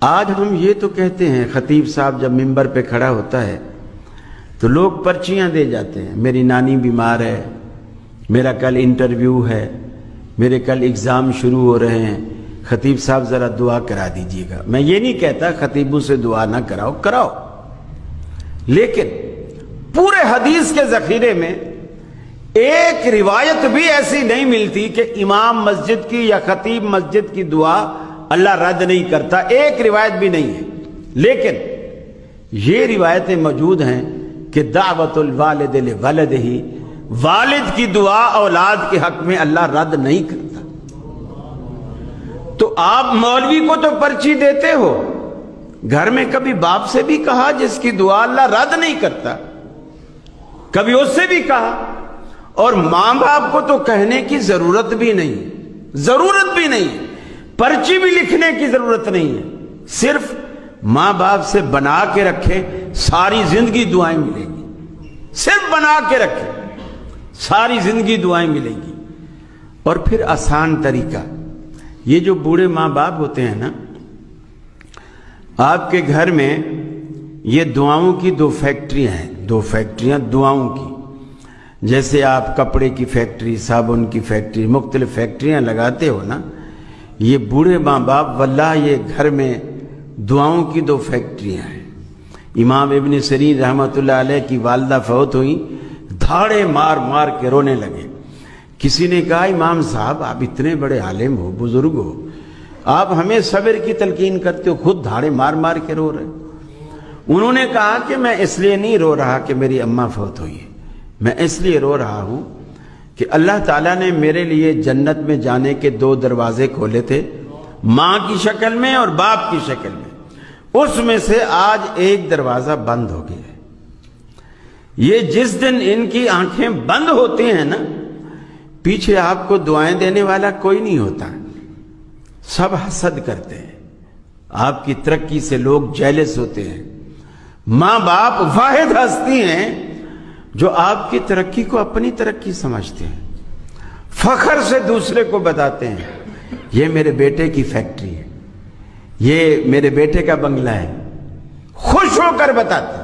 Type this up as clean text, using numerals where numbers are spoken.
آج ہم یہ تو کہتے ہیں، خطیب صاحب جب ممبر پہ کھڑا ہوتا ہے تو لوگ پرچیاں دے جاتے ہیں، میری نانی بیمار ہے، میرا کل انٹرویو ہے، میرے کل اگزام شروع ہو رہے ہیں، خطیب صاحب ذرا دعا کرا دیجیے گا۔ میں یہ نہیں کہتا خطیبوں سے دعا نہ کراؤ، کراؤ، لیکن پورے حدیث کے ذخیرے میں ایک روایت بھی ایسی نہیں ملتی کہ امام مسجد کی یا خطیب مسجد کی دعا اللہ رد نہیں کرتا، ایک روایت بھی نہیں ہے۔ لیکن یہ روایتیں موجود ہیں کہ دعوت الوالد لولدہ، والد کی دعا اولاد کے حق میں اللہ رد نہیں کرتا۔ تو آپ مولوی کو تو پرچی دیتے ہو، گھر میں کبھی باپ سے بھی کہا جس کی دعا اللہ رد نہیں کرتا؟ کبھی اس سے بھی کہا؟ اور ماں باپ کو تو کہنے کی ضرورت بھی نہیں، پرچی بھی لکھنے کی ضرورت نہیں ہے، صرف ماں باپ سے بنا کے رکھے، ساری زندگی دعائیں ملیں گی، صرف بنا کے رکھے، ساری زندگی دعائیں ملیں گی۔ اور پھر آسان طریقہ، یہ جو بوڑھے ماں باپ ہوتے ہیں نا، آپ کے گھر میں یہ دعاؤں کی دو فیکٹریاں دعاؤں کی، جیسے آپ کپڑے کی فیکٹری، صابن کی فیکٹری، مختلف فیکٹریاں لگاتے ہو نا، یہ بوڑھے ماں باپ واللہ یہ گھر میں دعاؤں کی دو فیکٹریاں ہیں۔ امام ابن سیرین رحمۃ اللہ علیہ کی والدہ فوت ہوئی، دھاڑے مار مار کے رونے لگے۔ کسی نے کہا امام صاحب آپ اتنے بڑے عالم ہو، بزرگ ہو، آپ ہمیں صبر کی تلقین کرتے ہو، خود دھاڑے مار مار کے رو رہے۔ انہوں نے کہا کہ میں اس لیے نہیں رو رہا کہ میری اماں فوت ہوئی ہے، میں اس لیے رو رہا ہوں کہ اللہ تعالیٰ نے میرے لیے جنت میں جانے کے دو دروازے کھولے تھے، ماں کی شکل میں اور باپ کی شکل میں، اس میں سے آج ایک دروازہ بند ہو گیا ہے۔ یہ جس دن ان کی آنکھیں بند ہوتی ہیں نا، پیچھے آپ کو دعائیں دینے والا کوئی نہیں ہوتا، سب حسد کرتے ہیں، آپ کی ترقی سے لوگ جیلس ہوتے ہیں۔ ماں باپ واحد ہستی ہیں جو آپ کی ترقی کو اپنی ترقی سمجھتے ہیں، فخر سے دوسرے کو بتاتے ہیں یہ میرے بیٹے کی فیکٹری ہے، یہ میرے بیٹے کا بنگلہ ہے، خوش ہو کر بتاتے ہیں۔